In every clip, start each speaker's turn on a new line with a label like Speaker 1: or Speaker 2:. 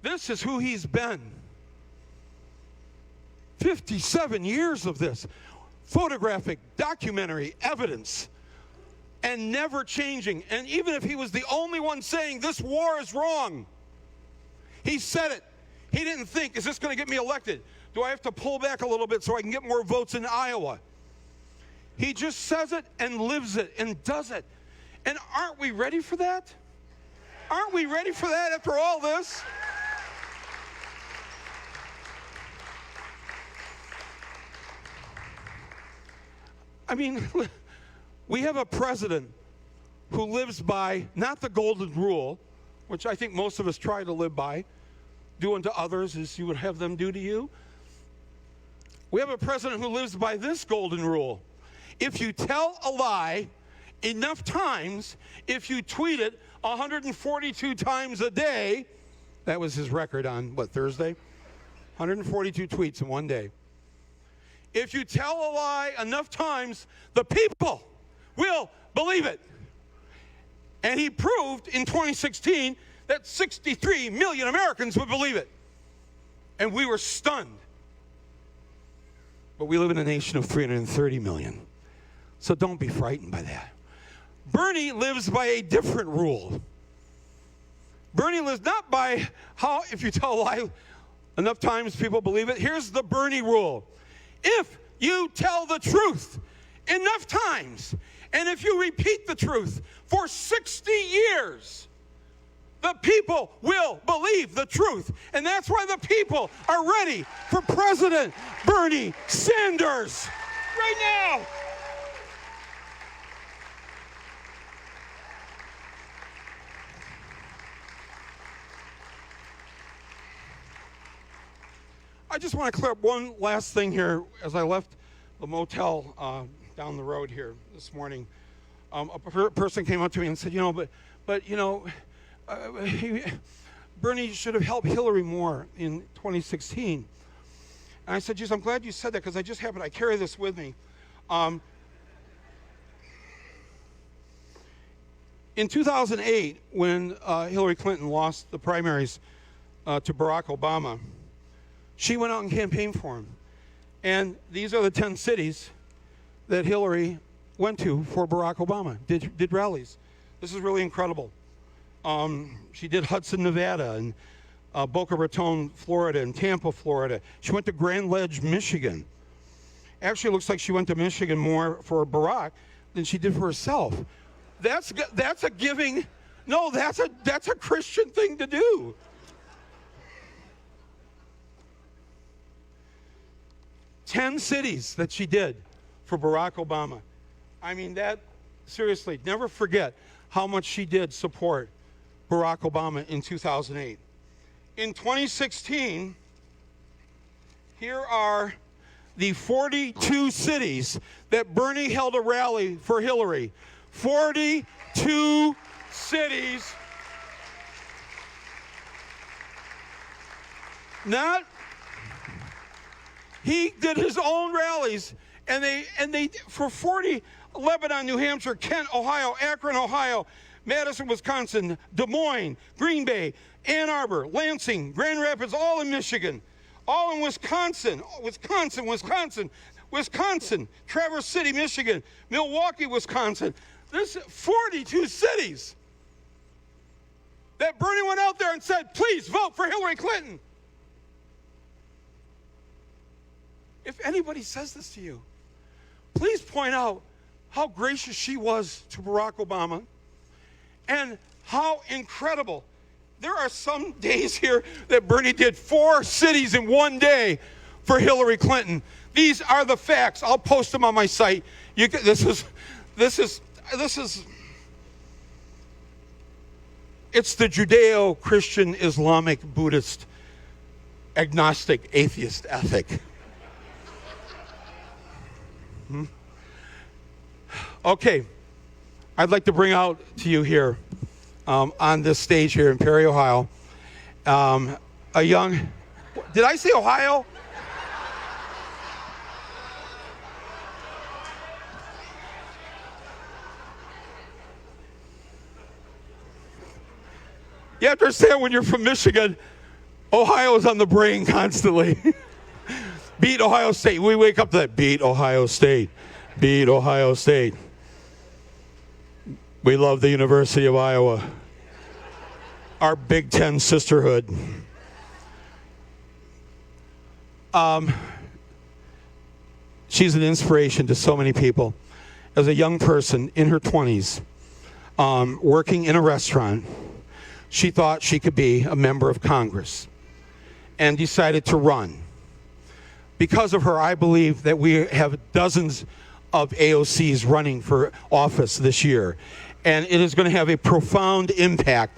Speaker 1: This is who he's been. 57 years of this. Photographic, documentary evidence. And never changing. And even if he was the only one saying this war is wrong, he said it. He didn't think, is this going to get me elected? Do I have to pull back a little bit so I can get more votes in Iowa? He just says it and lives it and does it. And aren't we ready for that? Aren't we ready for that after all this? I mean, we have a president who lives by not the golden rule, which I think most of us try to live by, do unto others as you would have them do to you. We have a president who lives by this golden rule. If you tell a lie enough times, if you tweet it 142 times a day, that was his record on, what, Thursday? 142 tweets in one day. If you tell a lie enough times, the people will believe it. And he proved in 2016 that 63 million Americans would believe it. And we were stunned. But we live in a nation of 330 million. So don't be frightened by that. Bernie lives by a different rule. Bernie lives not by how, if you tell a lie enough times, people believe it. Here's the Bernie rule. If you tell the truth enough times, and if you repeat the truth for 60 years, the people will believe the truth. And that's why the people are ready for President Bernie Sanders right now. I just want to clear up one last thing here. As I left the motel down the road here this morning, a person came up to me and said, Bernie should have helped Hillary more in 2016. And I said, geez, I'm glad you said that, because I carry this with me. In 2008, when Hillary Clinton lost the primaries to Barack Obama, she went out and campaigned for him. And these are the 10 cities that Hillary went to for Barack Obama, did rallies. This is really incredible. She did Hudson, Nevada, and Boca Raton, Florida, and Tampa, Florida. She went to Grand Ledge, Michigan. Actually, it looks like she went to Michigan more for Barack than she did for herself. That's a giving. No, that's a Christian thing to do. Ten cities that she did for Barack Obama. I mean, that, seriously, never forget how much she did support Barack Obama in 2008. In 2016, here are the 42 cities that Bernie held a rally for Hillary. 42 cities. He did his own rallies, and they for 40, Lebanon, New Hampshire, Kent, Ohio, Akron, Ohio, Madison, Wisconsin, Des Moines, Green Bay, Ann Arbor, Lansing, Grand Rapids, all in Michigan, all in Wisconsin, Traverse City, Michigan, Milwaukee, Wisconsin. There's 42 cities that Bernie went out there and said, please vote for Hillary Clinton. If anybody says this to you, please point out how gracious she was to Barack Obama and how incredible. There are some days here that Bernie did 4 cities in one day for Hillary Clinton. These are the facts. I'll post them on my site. This is it's the Judeo-Christian, Islamic, Buddhist, agnostic, atheist ethic. Okay, I'd like to bring out to you here on this stage here in Perry, Ohio, a young, did I say Ohio? You have to understand, when you're from Michigan, Ohio's on the brain constantly. Beat Ohio State. We wake up to that. Beat Ohio State. Beat Ohio State. We love the University of Iowa. Our Big Ten sisterhood. She's an inspiration to so many people. As a young person in her 20s, working in a restaurant, she thought she could be a member of Congress and decided to run. Because of her, I believe that we have dozens of AOCs running for office this year. And it is going to have a profound impact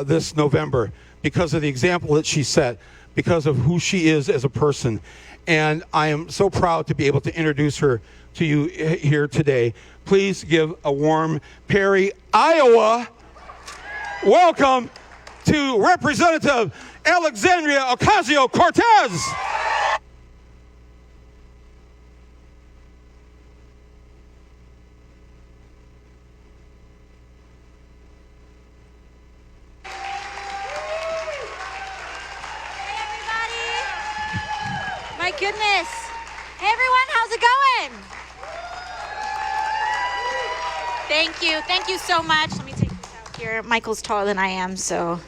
Speaker 1: this November because of the example that she set, because of who she is as a person. And I am so proud to be able to introduce her to you here today. Please give a warm Perry, Iowa, welcome to Representative Alexandria Ocasio-Cortez.
Speaker 2: My goodness. Hey everyone, how's it going? Thank you. Thank you so much. Let me take this out here. Michael's taller than I am, so.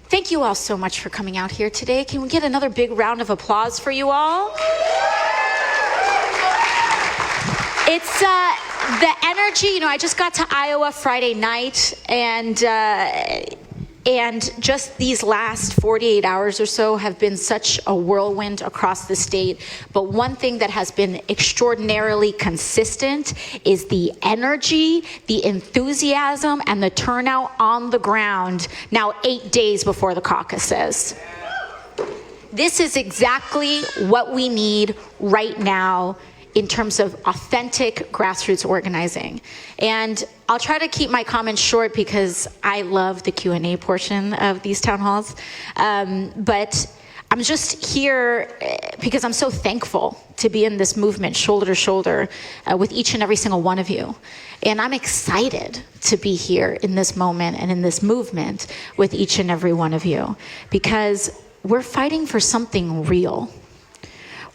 Speaker 2: Thank you all so much for coming out here today. Can we get another big round of applause for you all? It's the energy, I just got to Iowa Friday night, and just these last 48 hours or so have been such a whirlwind across the state. But one thing that has been extraordinarily consistent is the energy, the enthusiasm, and the turnout on the ground now 8 days before the caucuses. This is exactly what we need right now in terms of authentic grassroots organizing. And I'll try to keep my comments short because I love the Q&A portion of these town halls. But I'm just here because I'm so thankful to be in this movement shoulder to shoulder with each and every single one of you. And I'm excited to be here in this moment and in this movement with each and every one of you because we're fighting for something real.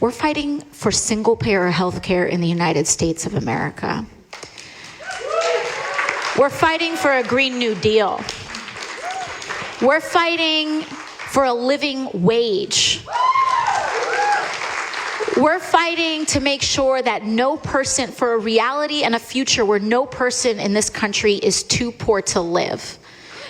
Speaker 2: We're fighting for single-payer health care in the United States of America. We're fighting for a Green New Deal. We're fighting for a living wage. We're fighting to make sure that no person, for a reality and a future where no person in this country is too poor to live,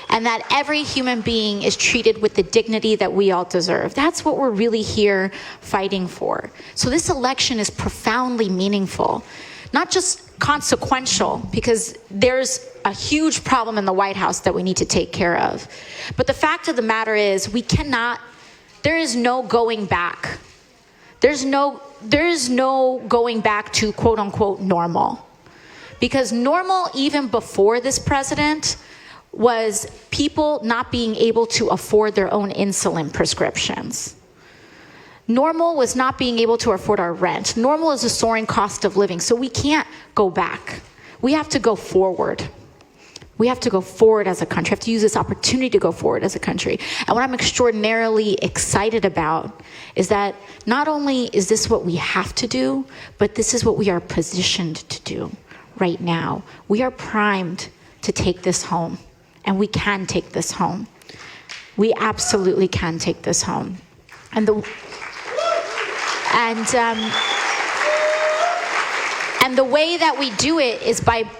Speaker 2: and that every human being is treated with the dignity that we all deserve. That's what we're really here fighting for. So this election is profoundly meaningful, not just consequential, because there's a huge problem in the White House that we need to take care of. But the fact of the matter is there is no going back. There is no going back to quote unquote normal. Because normal, even before this president, was people not being able to afford their own insulin prescriptions. Normal was not being able to afford our rent. Normal is a soaring cost of living. So we can't go back. We have to go forward. We have to go forward as a country. We have to use this opportunity to go forward as a country. And what I'm extraordinarily excited about is that not only is this what we have to do, but this is what we are positioned to do right now. We are primed to take this home. And we can take this home. We absolutely can take this home. And the way that we do it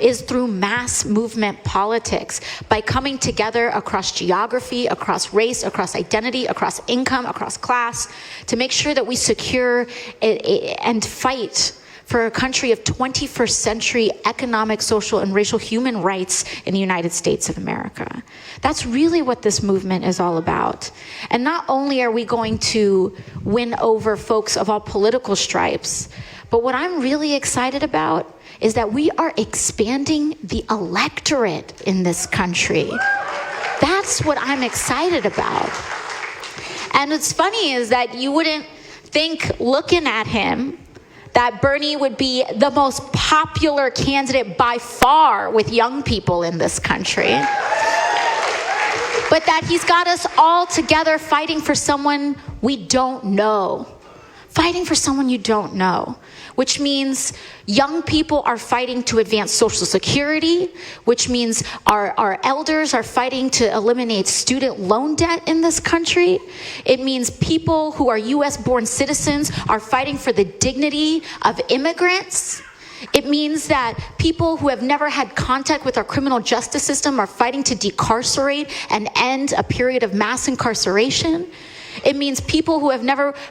Speaker 2: is through mass movement politics, by coming together across geography, across race, across identity, across income, across class, to make sure that we secure and fight for a country of 21st century economic, social, and racial human rights in the United States of America. That's really what this movement is all about. And not only are we going to win over folks of all political stripes, but what I'm really excited about is that we are expanding the electorate in this country. That's what I'm excited about. And what's funny is that you wouldn't think, looking at him, that Bernie would be the most popular candidate by far with young people in this country. but that he's got us all together fighting for someone we don't know. Fighting for someone you don't know, which means young people are fighting to advance Social Security, which means our elders are fighting to eliminate student loan debt in this country. It means people who are US-born citizens are fighting for the dignity of immigrants. It means that people who have never had contact with our criminal justice system are fighting to decarcerate and end a period of mass incarceration. It means people who have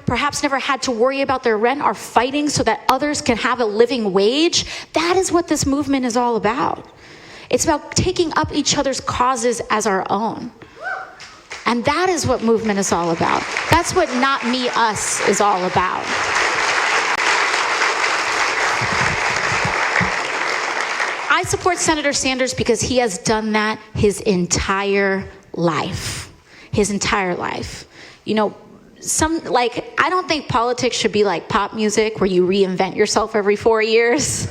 Speaker 2: perhaps never had to worry about their rent are fighting so that others can have a living wage. That is what this movement is all about. It's about taking up each other's causes as our own. And that is what movement is all about. That's what not me, us is all about. I support Senator Sanders because he has done that his entire life. His entire life. You know, I don't think politics should be like pop music where you reinvent yourself every 4 years.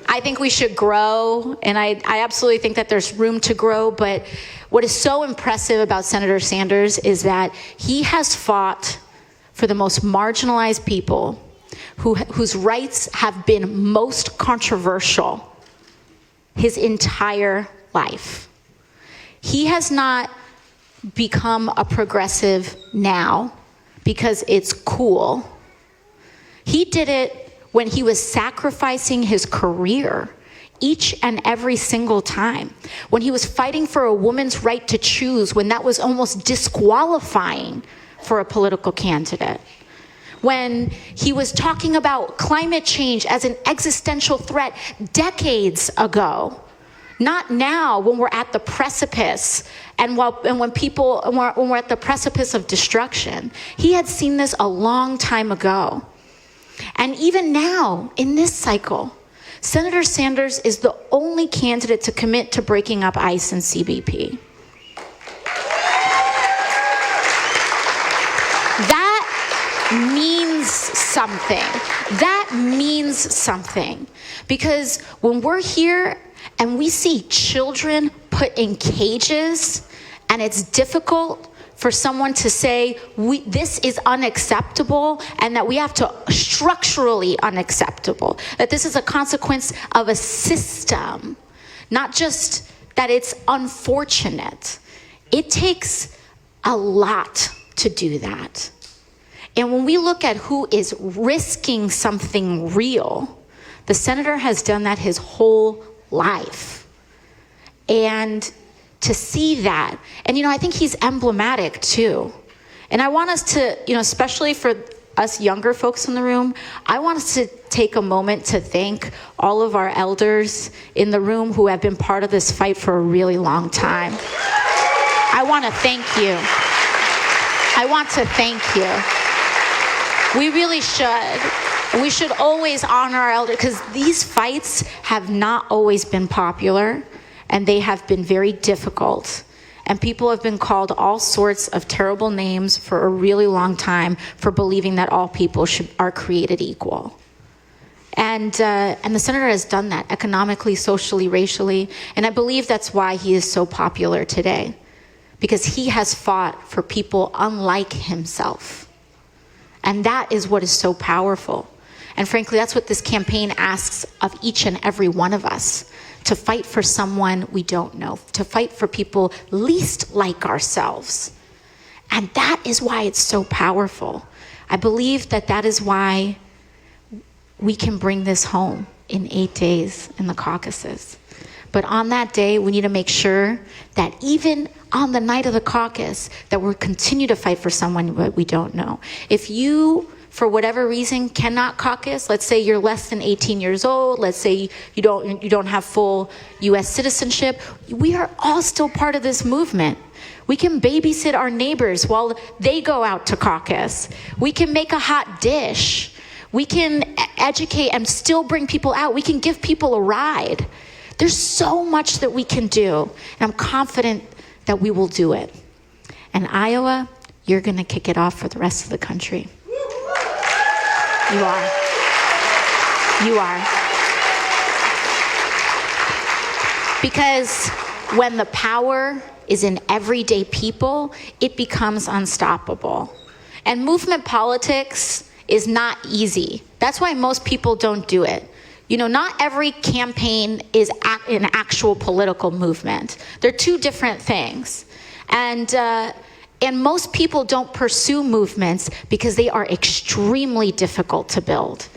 Speaker 2: I think we should grow, and I absolutely think that there's room to grow, but what is so impressive about Senator Sanders is that he has fought for the most marginalized people whose rights have been most controversial his entire life. He has not become a progressive now because it's cool. He did it when he was sacrificing his career each and every single time. When he was fighting for a woman's right to choose when that was almost disqualifying for a political candidate. When he was talking about climate change as an existential threat decades ago. Not now, when we're at the precipice and when we're at the precipice of destruction. He had seen this a long time ago. And even now, in this cycle, Senator Sanders is the only candidate to commit to breaking up ICE and CBP. That means something. That means something. Because when we're here and we see children put in cages, and it's difficult for someone to say, this is unacceptable, and that we have to structurally unacceptable, that this is a consequence of a system, not just that it's unfortunate. It takes a lot to do that. And when we look at who is risking something real, the senator has done that his whole life. And to see that, and I think he's emblematic too. And I want us to, especially for us younger folks in the room, I want us to take a moment to thank all of our elders in the room who have been part of this fight for a really long time. I want to thank you. I want to thank you. We really should. We should always honor our elders, because these fights have not always been popular, and they have been very difficult. And people have been called all sorts of terrible names for a really long time for believing that all people are created equal. And the senator has done that economically, socially, racially, and I believe that's why he is so popular today, because he has fought for people unlike himself. And that is what is so powerful. And frankly, that's what this campaign asks of each and every one of us, to fight for someone we don't know, to fight for people least like ourselves. And that is why it's so powerful. I believe that is why we can bring this home in 8 days in the caucuses. But on that day, we need to make sure that even on the night of the caucus, that we'll continue to fight for someone we don't know. If you, for whatever reason, cannot caucus, let's say you're less than 18 years old, let's say you don't have full US citizenship, we are all still part of this movement. We can babysit our neighbors while they go out to caucus. We can make a hot dish. We can educate and still bring people out. We can give people a ride. There's so much that we can do, and I'm confident that we will do it. And Iowa, you're gonna kick it off for the rest of the country. You are. You are. Because when the power is in everyday people, it becomes unstoppable. And movement politics is not easy. That's why most people don't do it. You know, not every campaign is an actual political movement. They're two different things. And most people don't pursue movements because they are extremely difficult to build.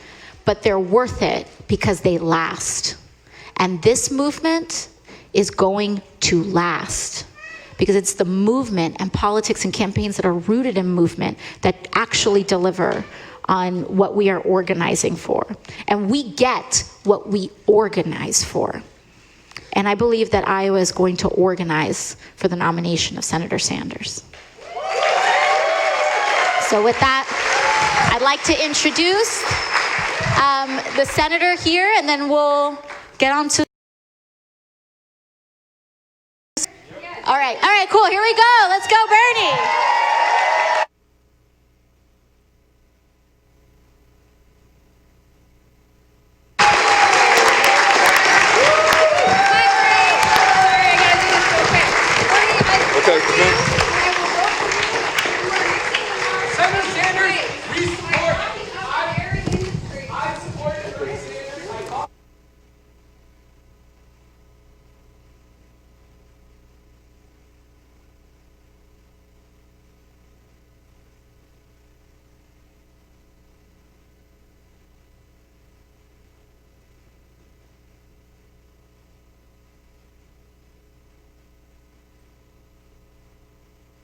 Speaker 2: But they're worth it because they last. And this movement is going to last, because it's the movement and politics and campaigns that are rooted in movement that actually deliver on what we are organizing for. And we get what we organize for. And I believe that Iowa is going to organize for the nomination of Senator Sanders. So with that, I'd like to introduce the senator here, and then we'll get on to... All right, cool, here we go. Let's go, Bernie.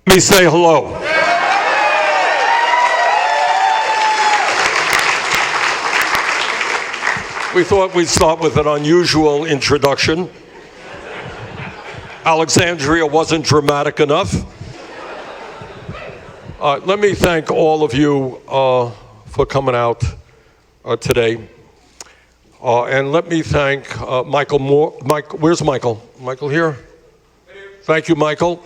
Speaker 3: Let me say hello. We thought we'd start with an unusual introduction. Alexandria wasn't dramatic enough. Let me thank all of you for coming out today. And let me thank Michael Moore. Where's Michael? Michael here? Thank you, Michael.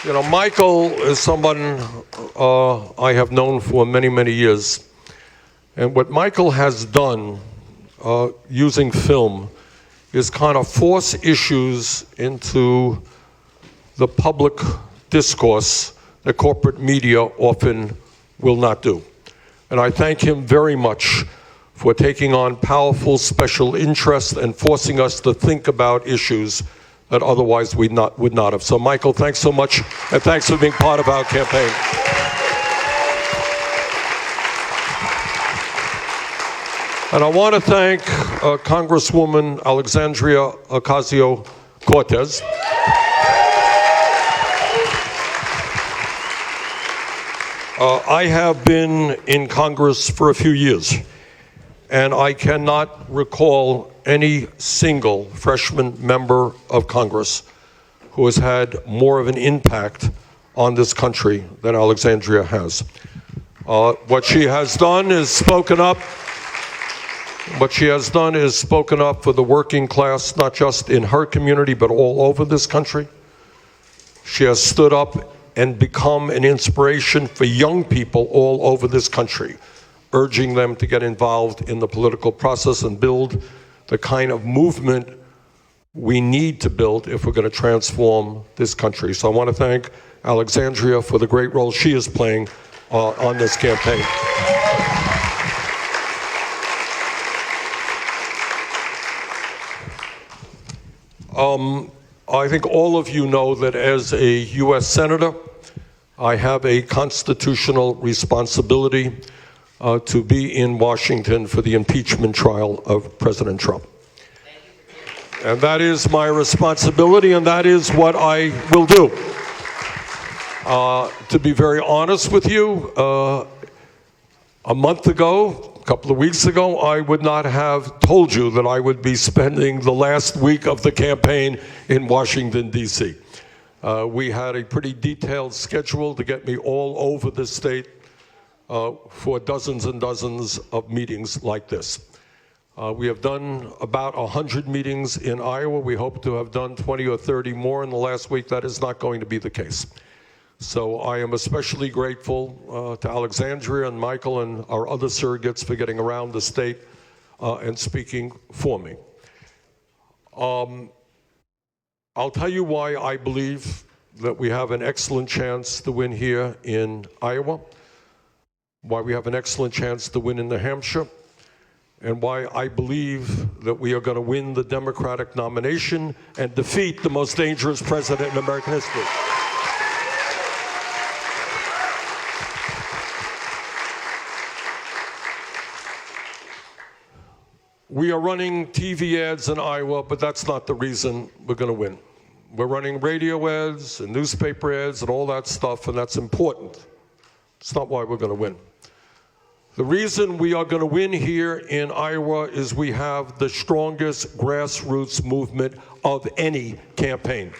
Speaker 3: You know, Michael is someone I have known for many, many years. And what Michael has done using film is kind of force issues into the public discourse that corporate media often will not do. And I thank him very much for taking on powerful special interests and forcing us to think about issues that otherwise we would not have. So Michael, thanks so much, and thanks for being part of our campaign. And I want to thank Congresswoman Alexandria Ocasio-Cortez. I have been in Congress for a few years, and I cannot recall any single freshman member of Congress who has had more of an impact on this country than Alexandria has. What she has done is spoken up. What she has done is spoken up for the working class, not just in her community, but all over this country. She has stood up and become an inspiration for young people all over this country, urging them to get involved in the political process and build the kind of movement we need to build if we're going to transform this country. So I want to thank Alexandria for the great role she is playing on this campaign. I think all of you know that as a U.S. Senator, I have a constitutional responsibility to be in Washington for the impeachment trial of President Trump. And that is my responsibility, and that is what I will do. To be very honest with you, a month ago, a couple of weeks ago, I would not have told you that I would be spending the last week of the campaign in Washington, D.C. We had a pretty detailed schedule to get me all over the state for dozens and dozens of meetings like this. We have done about 100 meetings in Iowa. We hope to have done 20 or 30 more in the last week. That is not going to be the case. So I am especially grateful to Alexandria and Michael and our other surrogates for getting around the state and speaking for me. I'll tell you why I believe that we have an excellent chance to win here in Iowa, why we have an excellent chance to win in New Hampshire, and why I believe that we are going to win the Democratic nomination and defeat the most dangerous president in American history. We are running TV ads in Iowa, but that's not the reason we're going to win. We're running radio ads and newspaper ads and all that stuff, and that's important. It's not why we're going to win. The reason we are going to win here in Iowa is we have the strongest grassroots movement of any campaign.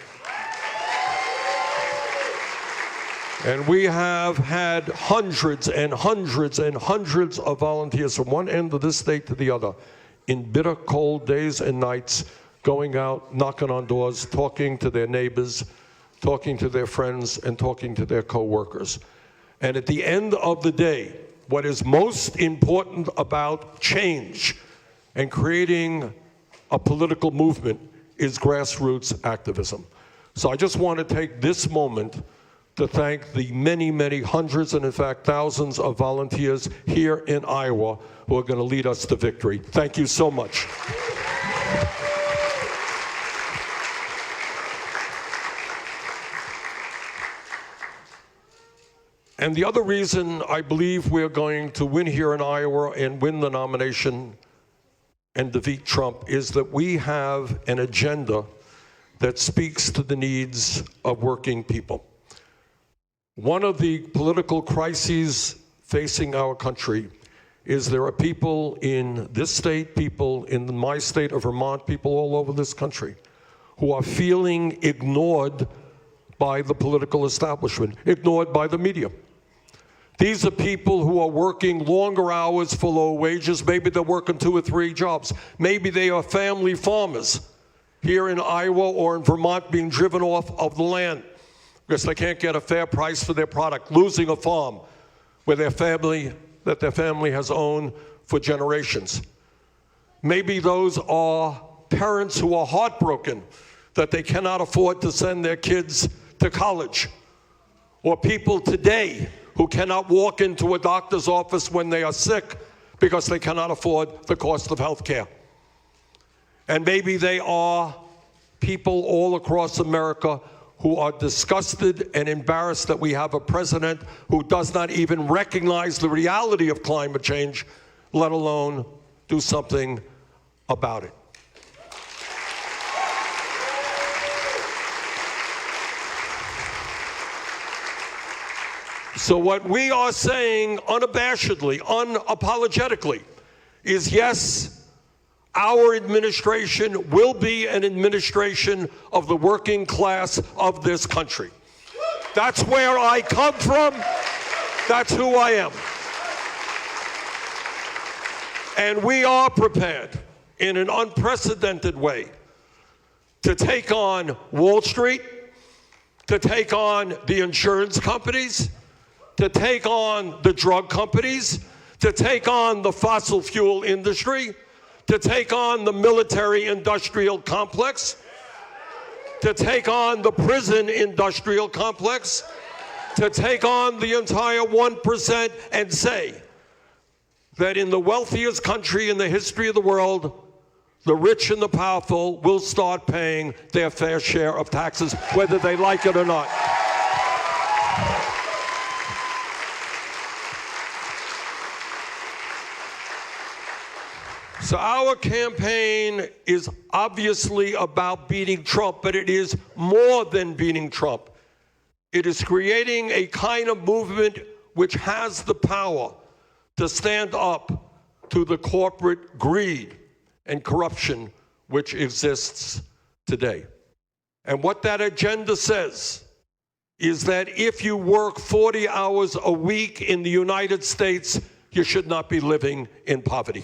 Speaker 3: And we have had hundreds and hundreds and hundreds of volunteers from one end of this state to the other in bitter cold days and nights, going out, knocking on doors, talking to their neighbors, talking to their friends, and talking to their co-workers. And at the end of the day, what is most important about change and creating a political movement is grassroots activism. So I just want to take this moment to thank the many, many hundreds and in fact thousands of volunteers here in Iowa who are going to lead us to victory. Thank you so much. And the other reason I believe we're going to win here in Iowa and win the nomination and defeat Trump is that we have an agenda that speaks to the needs of working people. One of the political crises facing our country is there are people in this state, people in my state of Vermont, people all over this country who are feeling ignored by the political establishment, ignored by the media. These are people who are working longer hours for low wages. Maybe they're working 2 or 3 jobs. Maybe they are family farmers here in Iowa or in Vermont being driven off of the land because they can't get a fair price for their product, losing a farm where their family has owned for generations. Maybe those are parents who are heartbroken that they cannot afford to send their kids to college, or people today who cannot walk into a doctor's office when they are sick because they cannot afford the cost of health care. And maybe they are people all across America who are disgusted and embarrassed that we have a president who does not even recognize the reality of climate change, let alone do something about it. So what we are saying unabashedly, unapologetically, is yes, our administration will be an administration of the working class of this country. That's where I come from. That's who I am. And we are prepared in an unprecedented way to take on Wall Street, to take on the insurance companies, to take on the drug companies, to take on the fossil fuel industry, to take on the military-industrial complex, to take on the prison-industrial complex, to take on the entire 1% and say that in the wealthiest country in the history of the world, the rich and the powerful will start paying their fair share of taxes, whether they like it or not. So our campaign is obviously about beating Trump, but it is more than beating Trump. It is creating a kind of movement which has the power to stand up to the corporate greed and corruption which exists today. And what that agenda says is that if you work 40 hours a week in the United States, you should not be living in poverty.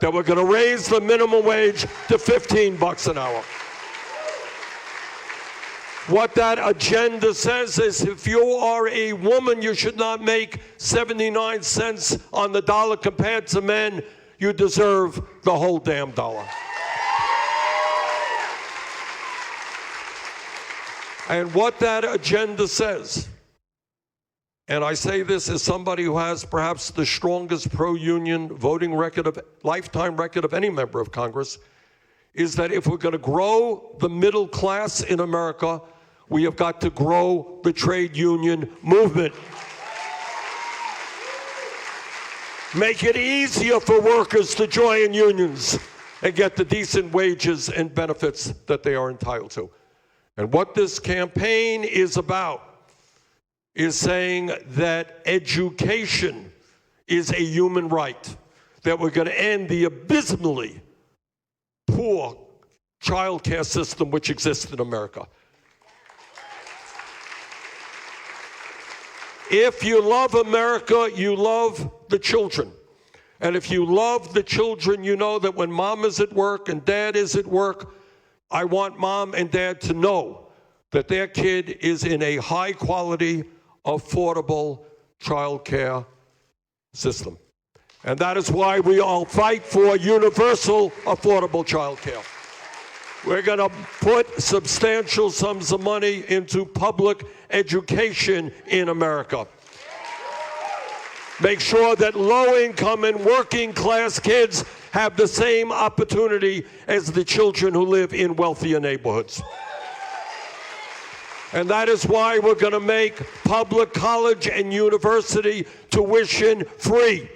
Speaker 3: That we're going to raise the minimum wage to $15 an hour. What that agenda says is if you are a woman, you should not make 79 cents on the dollar compared to men. You deserve the whole damn dollar. And what that agenda says, and I say this as somebody who has perhaps the strongest pro-union voting record of lifetime record of any member of Congress, is that if we're going to grow the middle class in America, we have got to grow the trade union movement. Make it easier for workers to join unions and get the decent wages and benefits that they are entitled to. And what this campaign is about is saying that education is a human right, that we're going to end the abysmally poor child care system which exists in America. If you love America, you love the children. And if you love the children, you know that when mom is at work and dad is at work, I want mom and dad to know that their kid is in a high-quality, affordable child care system. And that is why we all fight for universal, affordable child care. We're going to put substantial sums of money into public education in America. Make sure that low-income and working-class kids have the same opportunity as the children who live in wealthier neighborhoods. And that is why we're going to make public college and university tuition free.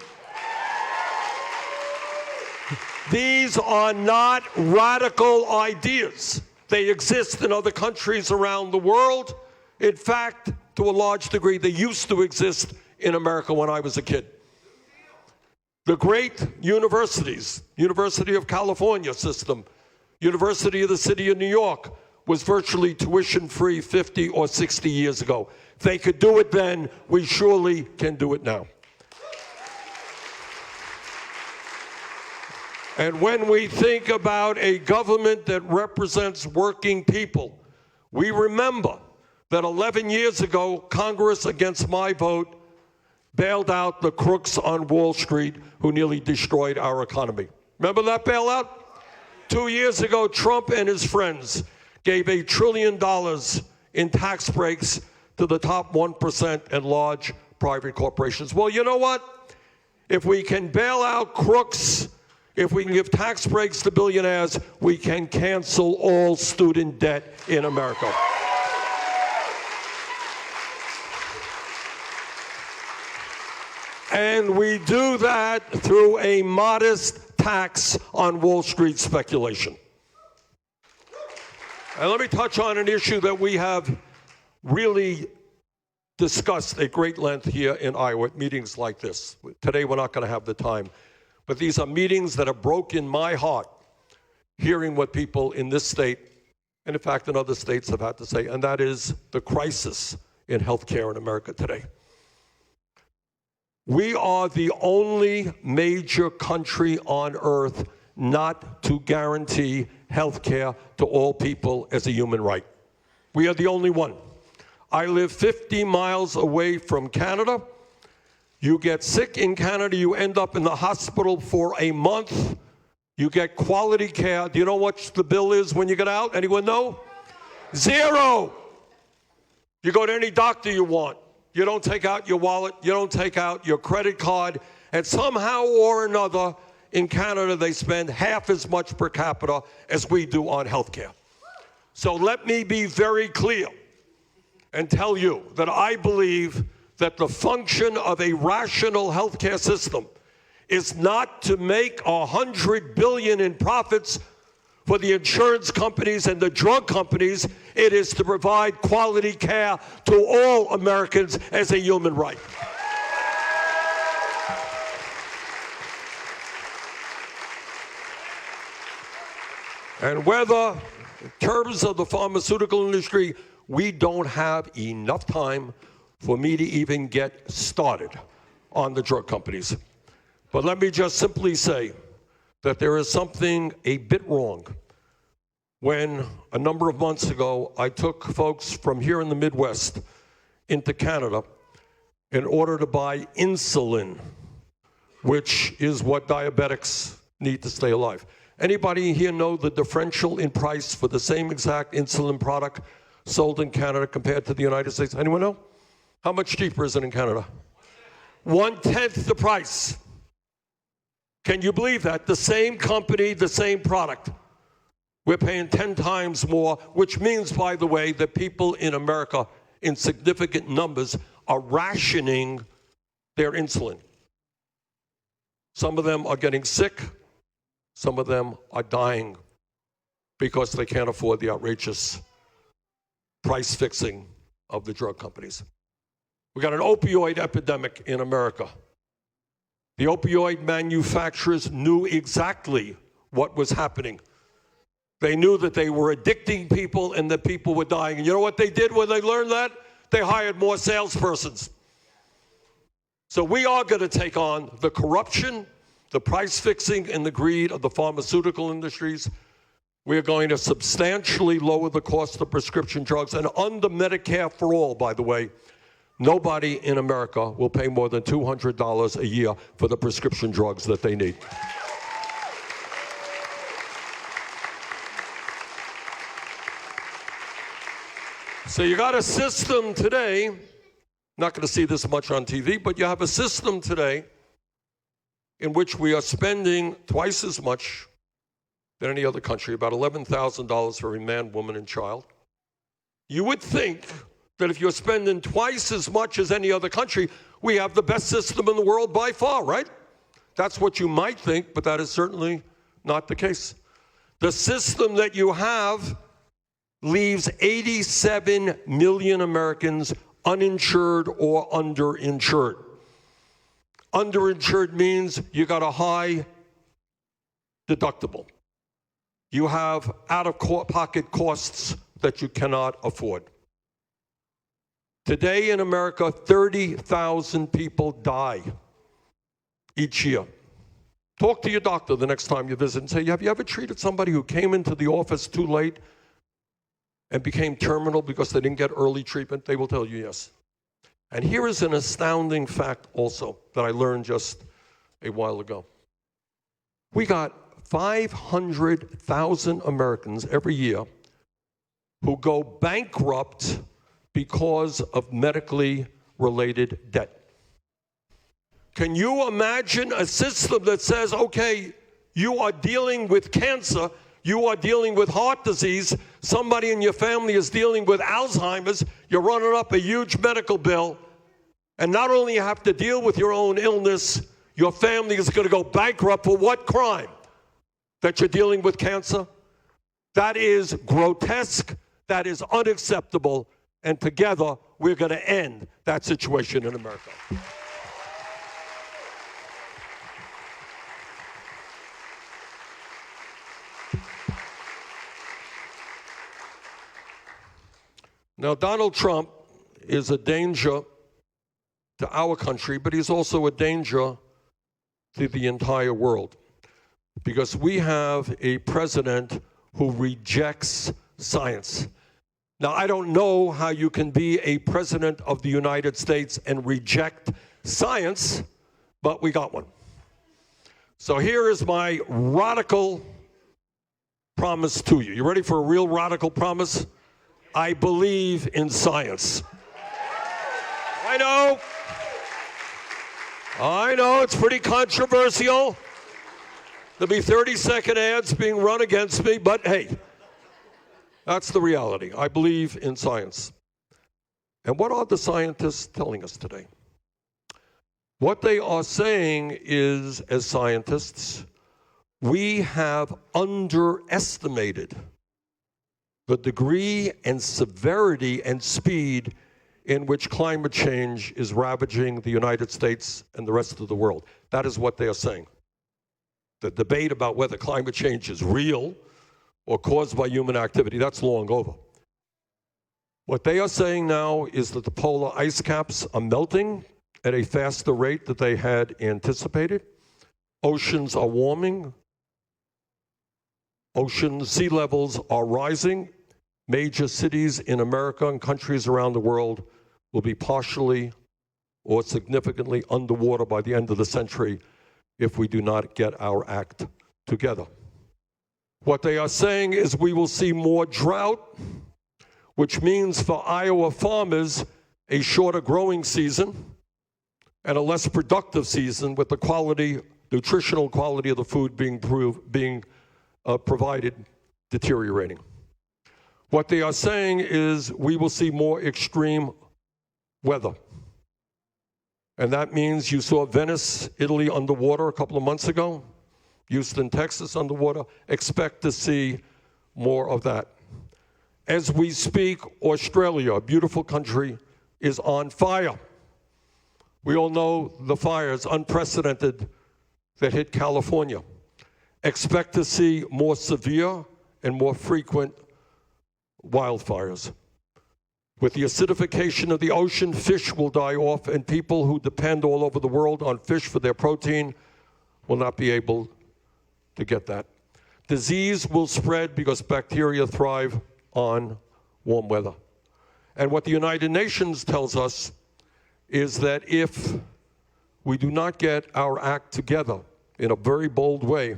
Speaker 3: These are not radical ideas. They exist in other countries around the world. In fact, to a large degree, they used to exist in America when I was a kid. The great universities, University of California system, University of the City of New York, was virtually tuition-free 50 or 60 years ago. If they could do it then, we surely can do it now. And when we think about a government that represents working people, we remember that 11 years ago, Congress, against my vote, bailed out the crooks on Wall Street who nearly destroyed our economy. Remember that bailout? 2 years ago, Trump and his friends gave $1 trillion in tax breaks to the top 1% and large private corporations. Well, you know what? If we can bail out crooks, if we can give tax breaks to billionaires, we can cancel all student debt in America. And we do that through a modest tax on Wall Street speculation. And let me touch on an issue that we have really discussed at great length here in Iowa at meetings like this. Today we're not going to have the time, but these are meetings that have broken my heart, hearing what people in this state, and in fact in other states, have had to say, and that is the crisis in healthcare in America today. We are the only major country on earth not to guarantee health care to all people as a human right. We are the only one. I live 50 miles away from Canada. You get sick in Canada, you end up in the hospital for a month. You get quality care. Do you know what the bill is when you get out? Anyone know? Zero. You go to any doctor you want. You don't take out your wallet, you don't take out your credit card, and somehow or another, in Canada, they spend half as much per capita as we do on health care. So let me be very clear and tell you that I believe that the function of a rational health care system is not to make $100 billion in profits for the insurance companies and the drug companies. It is to provide quality care to all Americans as a human right. And whether, in terms of the pharmaceutical industry, we don't have enough time for me to even get started on the drug companies. But let me just simply say that there is something a bit wrong when a number of months ago I took folks from here in the Midwest into Canada in order to buy insulin, which is what diabetics need to stay alive. Anybody here know the differential in price for the same exact insulin product sold in Canada compared to the United States? Anyone know? How much cheaper is it in Canada? 1/10 the price. Can you believe that? The same company, the same product. We're paying 10 times more, which means, by the way, that people in America in significant numbers are rationing their insulin. Some of them are getting sick. Some of them are dying because they can't afford the outrageous price fixing of the drug companies. We got an opioid epidemic in America. The opioid manufacturers knew exactly what was happening. They knew that they were addicting people and that people were dying. And you know what they did when they learned that? They hired more salespersons. So we are going to take on the corruption, the price fixing, and the greed of the pharmaceutical industries. We are going to substantially lower the cost of prescription drugs. And under Medicare for All, by the way, nobody in America will pay more than $200 a year for the prescription drugs that they need. So you got a system today, not going to see this much on TV, but you have a system today in which we are spending twice as much than any other country, about $11,000 for every man, woman, and child. You would think that if you're spending twice as much as any other country, we have the best system in the world by far, right? That's what you might think, but that is certainly not the case. The system that you have leaves 87 million Americans uninsured or underinsured. Underinsured means you got a high deductible. You have out-of-pocket costs that you cannot afford. Today in America, 30,000 people die each year. Talk to your doctor the next time you visit and say, have you ever treated somebody who came into the office too late and became terminal because they didn't get early treatment? They will tell you yes. And here is an astounding fact also that I learned just a while ago. We got 500,000 Americans every year who go bankrupt because of medically related debt. Can you imagine a system that says, okay, you are dealing with cancer, you are dealing with heart disease, somebody in your family is dealing with Alzheimer's, you're running up a huge medical bill, and not only you have to deal with your own illness, your family is going to go bankrupt for what crime? That you're dealing with cancer? That is grotesque, that is unacceptable, and together we're going to end that situation in America. Now, Donald Trump is a danger to our country, but he's also a danger to the entire world, because we have a president who rejects science. Now, I don't know how you can be a president of the United States and reject science, but we got one. So here is my radical promise to you. You ready for a real radical promise? I believe in science. I know, it's pretty controversial. There'll be 30-second ads being run against me, but hey, that's the reality. I believe in science. And what are the scientists telling us today? What they are saying is, as scientists, we have underestimated the degree and severity and speed in which climate change is ravaging the United States and the rest of the world. That is what they are saying. The debate about whether climate change is real or caused by human activity, that's long over. What they are saying now is that the polar ice caps are melting at a faster rate than they had anticipated. Oceans are warming. Ocean sea levels are rising. Major cities in America and countries around the world will be partially or significantly underwater by the end of the century if we do not get our act together. What they are saying is we will see more drought, which means for Iowa farmers a shorter growing season and a less productive season with the quality, nutritional quality of the food being provided deteriorating. What they are saying is we will see more extreme weather. And that means you saw Venice, Italy underwater a couple of months ago, Houston, Texas underwater. Expect to see more of that. As we speak, Australia, a beautiful country, is on fire. We all know the fires, unprecedented, that hit California. Expect to see more severe and more frequent wildfires. With the acidification of the ocean, fish will die off, and people who depend all over the world on fish for their protein will not be able to get that. Disease will spread because bacteria thrive on warm weather. And what the United Nations tells us is that if we do not get our act together in a very bold way,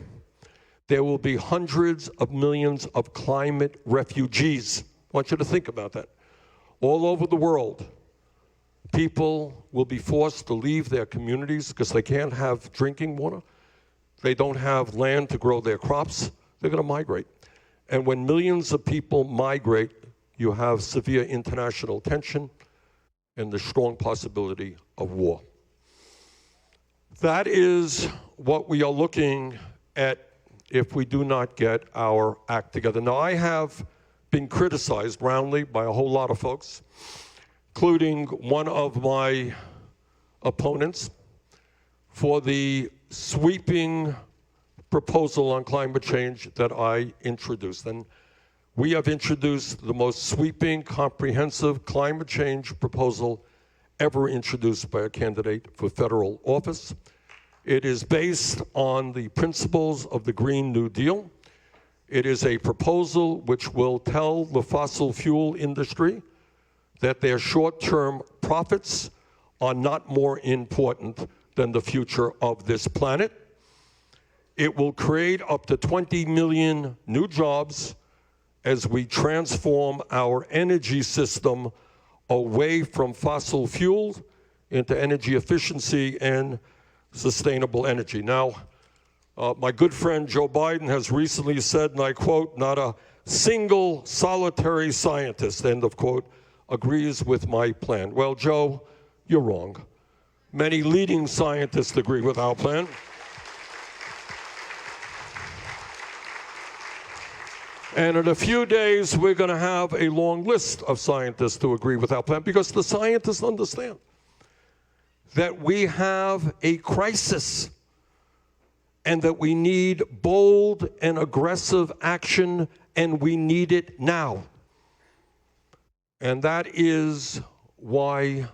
Speaker 3: there will be hundreds of millions of climate refugees. I want you to think about that. All over the world, people will be forced to leave their communities because they can't have drinking water. They don't have land to grow their crops. They're going to migrate. And when millions of people migrate, you have severe international tension and the strong possibility of war. That is what we are looking at if we do not get our act together. Now, I have been criticized roundly by a whole lot of folks, including one of my opponents, for the sweeping proposal on climate change that I introduced. And we have introduced the most sweeping, comprehensive climate change proposal ever introduced by a candidate for federal office. It is based on the principles of the Green New Deal. It is a proposal which will tell the fossil fuel industry that their short-term profits are not more important than the future of this planet. It will create up to 20 million new jobs as we transform our energy system away from fossil fuels into energy efficiency and sustainable energy. Now, my good friend Joe Biden has recently said, and I quote, "Not a single solitary scientist," end of quote, agrees with my plan. Well, Joe, you're wrong. Many leading scientists agree with our plan. And in a few days, we're going to have a long list of scientists who agree with our plan, because the scientists understand that we have a crisis and that we need bold and aggressive action, and we need it now. And that is why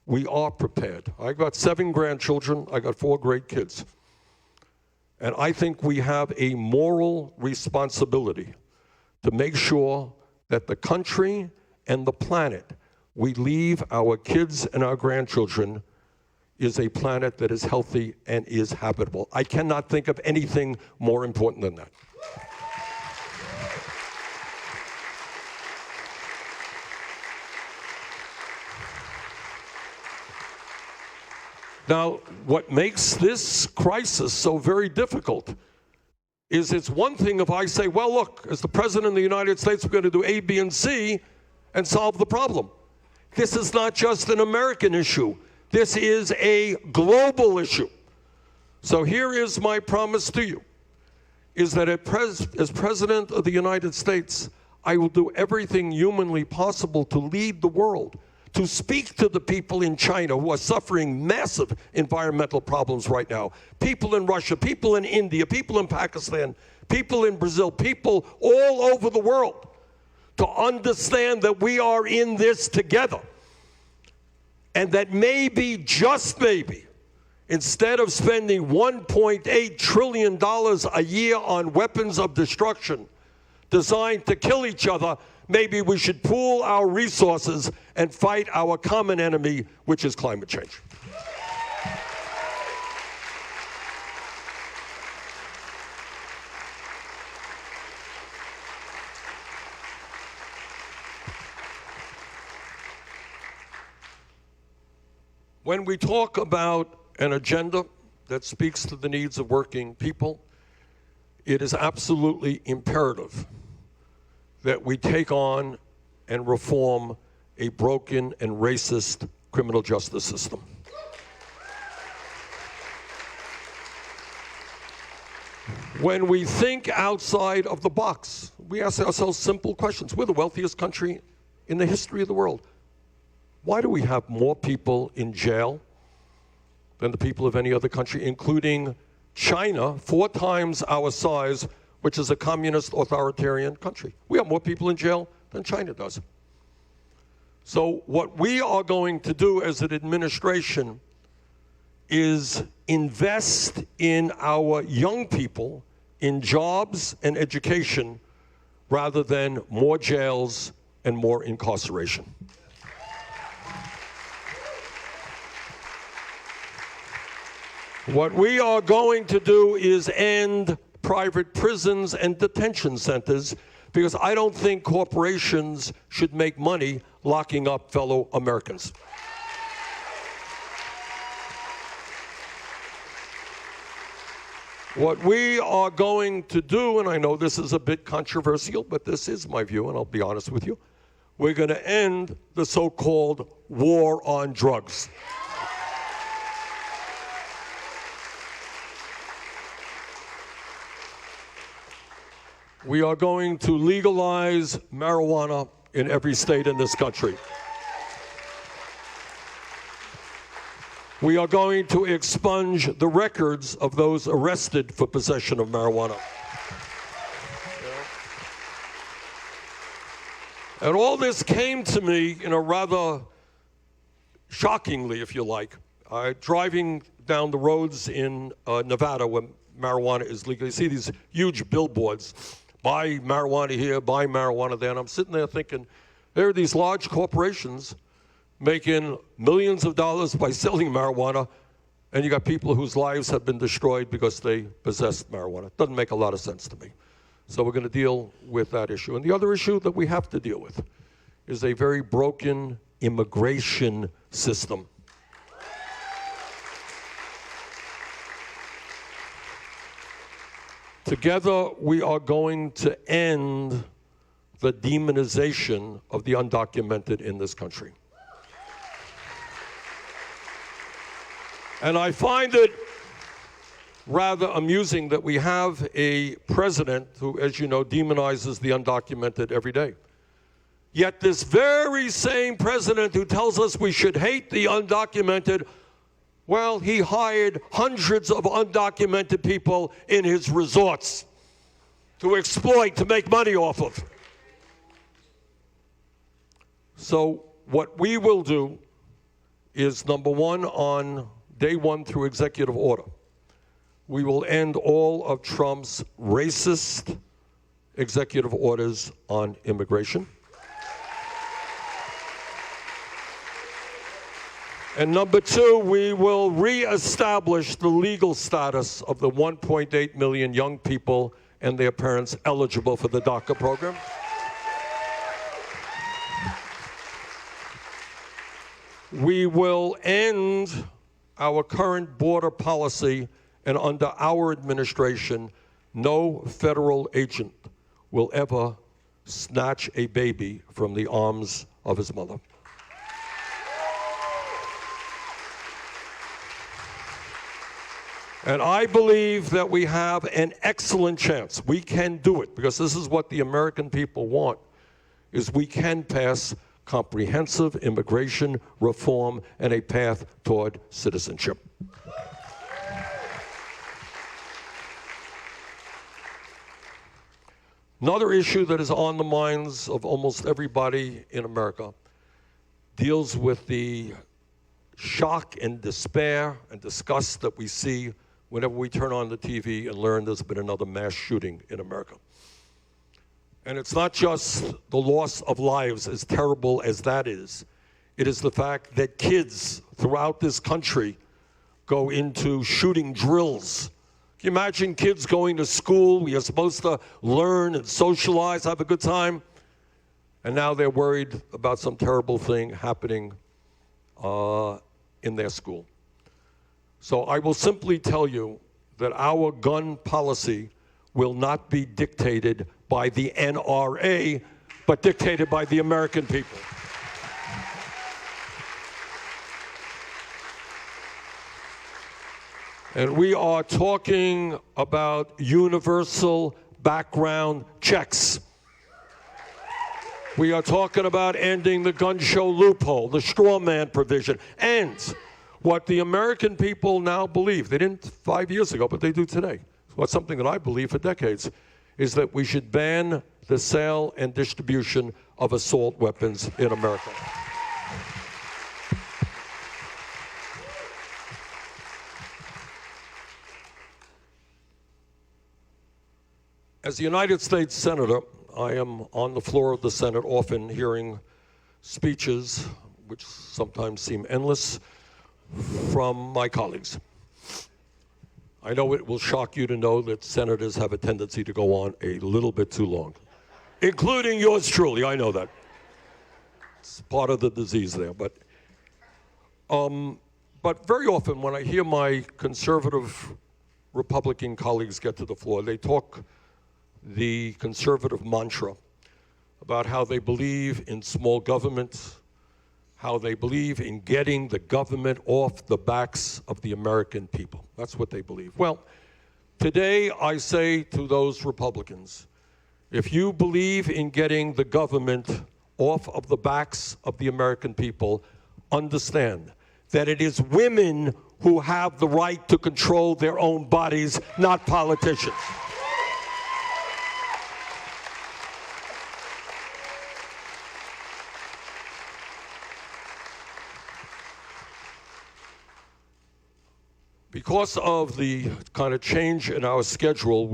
Speaker 3: we are prepared. I got 7 grandchildren. I got 4 great kids. And I think we have a moral responsibility to make sure that the country and the planet we leave our kids and our grandchildren is a planet that is healthy and is habitable. I cannot think of anything more important than that. Now, what makes this crisis so very difficult is it's one thing if I say, well, look, as the President of the United States, we're going to do A, B, and C and solve the problem. This is not just an American issue. This is a global issue. So here is my promise to you, is that as President of the United States, I will do everything humanly possible to lead the world, to speak to the people in China who are suffering massive environmental problems right now, people in Russia, people in India, people in Pakistan, people in Brazil, people all over the world, to understand that we are in this together. And that maybe, just maybe, instead of spending $1.8 trillion a year on weapons of destruction designed to kill each other, maybe we should pool our resources and fight our common enemy, which is climate change. When we talk about an agenda that speaks to the needs of working people, it is absolutely imperative that we take on and reform a broken and racist criminal justice system. When we think outside of the box, we ask ourselves simple questions. We're the wealthiest country in the history of the world. Why do we have more people in jail than the people of any other country, including China, 4 times our size, which is a communist authoritarian country? We have more people in jail than China does. So what we are going to do as an administration is invest in our young people in jobs and education rather than more jails and more incarceration. What we are going to do is end private prisons and detention centers, because I don't think corporations should make money locking up fellow Americans. What we are going to do, and I know this is a bit controversial, but this is my view, and I'll be honest with you, we're going to end the so-called war on drugs. We are going to legalize marijuana in every state in this country. We are going to expunge the records of those arrested for possession of marijuana. And all this came to me in a rather shockingly, if you like, driving down the roads in Nevada where marijuana is legal. You see these huge billboards, buy marijuana here, buy marijuana there, and I'm sitting there thinking, there are these large corporations making millions of dollars by selling marijuana, and you got people whose lives have been destroyed because they possessed marijuana. It doesn't make a lot of sense to me. So we're going to deal with that issue. And the other issue that we have to deal with is a very broken immigration system. Together, we are going to end the demonization of the undocumented in this country. And I find it rather amusing that we have a president who, as you know, demonizes the undocumented every day. Yet this very same president who tells us we should hate the undocumented, well, he hired hundreds of undocumented people in his resorts to exploit, to make money off of. So what we will do is, number one, on day one through executive order, we will end all of Trump's racist executive orders on immigration. And number two, we will reestablish the legal status of the 1.8 million young people and their parents eligible for the DACA program. We will end our current border policy, and under our administration, no federal agent will ever snatch a baby from the arms of his mother. And I believe that we have an excellent chance. We can do it, because this is what the American people want, is we can pass comprehensive immigration reform and a path toward citizenship. Another issue that is on the minds of almost everybody in America deals with the shock and despair and disgust that we see whenever we turn on the TV and learn there's been another mass shooting in America. And it's not just the loss of lives, as terrible as that is. It is the fact that kids throughout this country go into shooting drills. Can you imagine kids going to school? We are supposed to learn and socialize, have a good time. And now they're worried about some terrible thing happening in their school. So I will simply tell you that our gun policy will not be dictated by the NRA, but dictated by the American people. And we are talking about universal background checks. We are talking about ending the gun show loophole, the straw man provision, and what the American people now believe. They didn't 5 years ago, but they do today. It's something that I believe for decades, is that we should ban the sale and distribution of assault weapons in America. As a United States Senator, I am on the floor of the Senate often hearing speeches, which sometimes seem endless, from my colleagues. I know it will shock you to know that senators have a tendency to go on a little bit too long, including yours truly. I know that. It's part of the disease there. But very often when I hear my conservative Republican colleagues get to the floor, they talk the conservative mantra about how they believe in small government, how they believe in getting the government off the backs of the American people. That's what they believe. Well, today I say to those Republicans, if you believe in getting the government off of the backs of the American people, understand that it is women who have the right to control their own bodies, not politicians. Because of the kind of change in our schedule,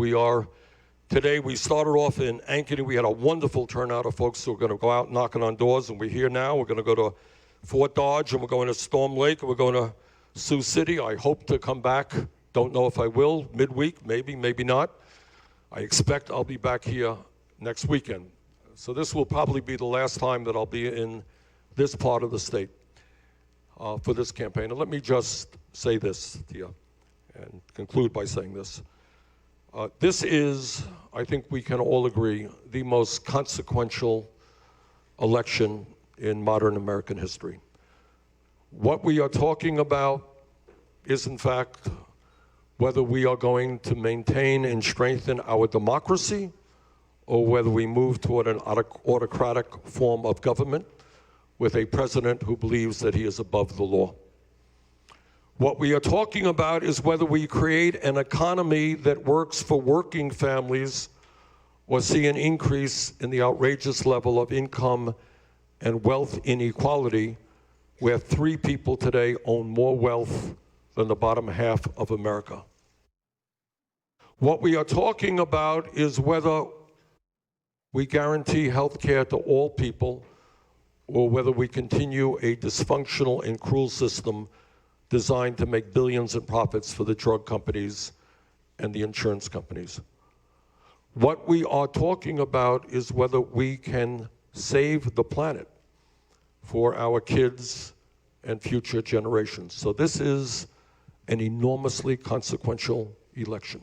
Speaker 3: today we started off in Ankeny. We had a wonderful turnout of folks who are going to go out knocking on doors, and we're here now. We're going to go to Fort Dodge, and we're going to Storm Lake, and we're going to Sioux City. I hope to come back. Don't know if I will, midweek, maybe, maybe not. I expect I'll be back here next weekend. So this will probably be the last time that I'll be in this part of the state for this campaign. And let me just say this to you and conclude by saying this. This is, I think we can all agree, the most consequential election in modern American history. What we are talking about is, in fact, whether we are going to maintain and strengthen our democracy or whether we move toward an autocratic form of government with a president who believes that he is above the law. What we are talking about is whether we create an economy that works for working families or see an increase in the outrageous level of income and wealth inequality, where 3 people today own more wealth than the bottom half of America. What we are talking about is whether we guarantee health care to all people or whether we continue a dysfunctional and cruel system designed to make billions in profits for the drug companies and the insurance companies. What we are talking about is whether we can save the planet for our kids and future generations. So this is an enormously consequential election.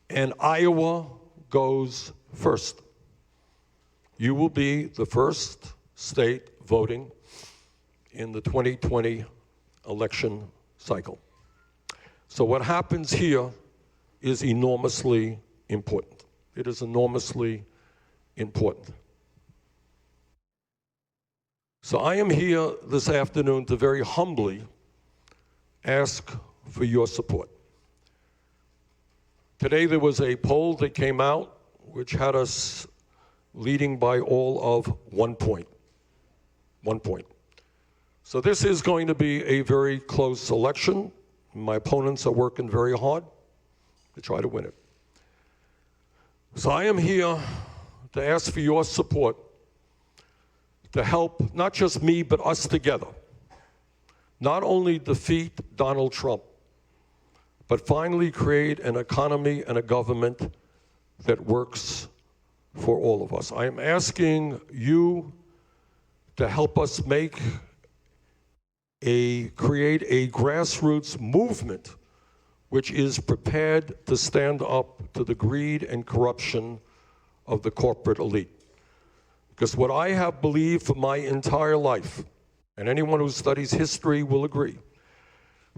Speaker 3: And Iowa goes first. You will be the first state voting in the 2020 election cycle. So what happens here is enormously important. It is enormously important. So I am here this afternoon to very humbly ask for your support. Today there was a poll that came out which had us leading by all of 1 point. 1 point. So this is going to be a very close election. My opponents are working very hard to try to win it. So I am here to ask for your support to help not just me, but us together, not only defeat Donald Trump, but finally create an economy and a government that works for all of us. I am asking you to help us make create a grassroots movement which is prepared to stand up to the greed and corruption of the corporate elite. Because what I have believed for my entire life, and anyone who studies history will agree,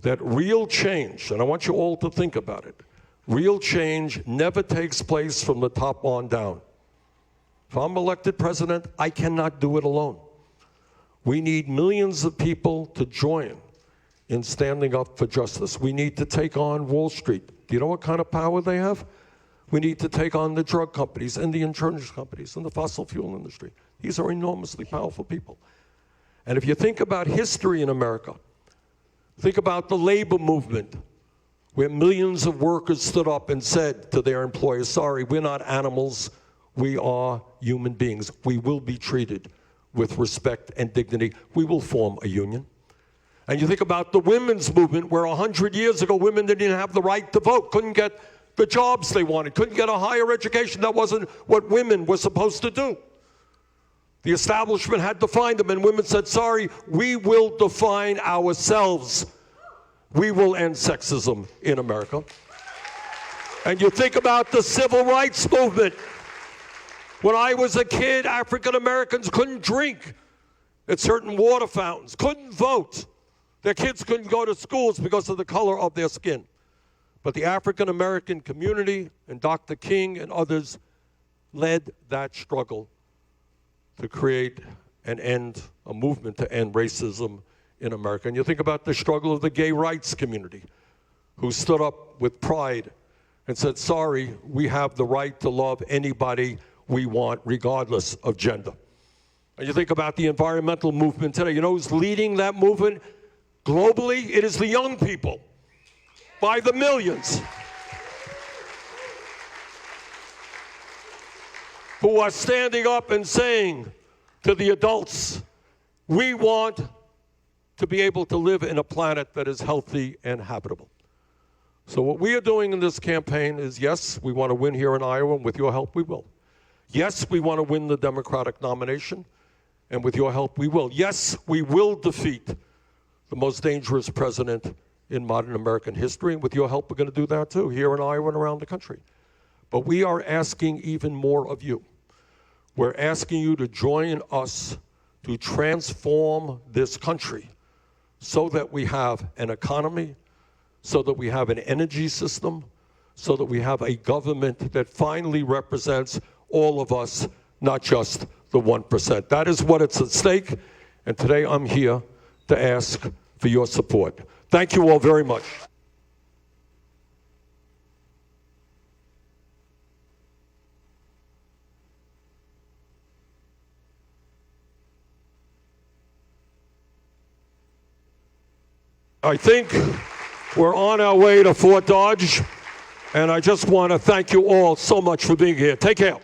Speaker 3: that real change, and I want you all to think about it, real change never takes place from the top on down. If I'm elected president, I cannot do it alone. We need millions of people to join in standing up for justice. We need to take on Wall Street. Do you know what kind of power they have? We need to take on the drug companies and the insurance companies and the fossil fuel industry. These are enormously powerful people. And if you think about history in America, think about the labor movement, where millions of workers stood up and said to their employers, sorry, we're not animals, we are human beings. We will be treated with respect and dignity. We will form a union. And you think about the women's movement, where 100 years ago, women didn't even have the right to vote, couldn't get the jobs they wanted, couldn't get a higher education. That wasn't what women were supposed to do. The establishment had defined them, and women said, sorry, we will define ourselves. We will end sexism in America. And you think about the civil rights movement. When I was a kid, African Americans couldn't drink at certain water fountains, couldn't vote. Their kids couldn't go to schools because of the color of their skin. But the African American community and Dr. King and others led that struggle to create and end a movement to end racism in America. And you think about the struggle of the gay rights community, who stood up with pride and said, sorry, we have the right to love anybody we want, regardless of gender. And you think about the environmental movement today. You know who's leading that movement globally? It is the young people, by the millions, who are standing up and saying to the adults, we want to be able to live in a planet that is healthy and habitable. So what we are doing in this campaign is, yes, we want to win here in Iowa, and with your help, we will. Yes, we want to win the Democratic nomination, and with your help, we will. Yes, we will defeat the most dangerous president in modern American history, and with your help, we're going to do that too, here in Iowa and around the country. But we are asking even more of you. We're asking you to join us to transform this country so that we have an economy, so that we have an energy system, so that we have a government that finally represents all of us, not just the 1%. That is what is at stake, and today I'm here to ask for your support. Thank you all very much. I think we're on our way to Fort Dodge, and I just want to thank you all so much for being here. Take care.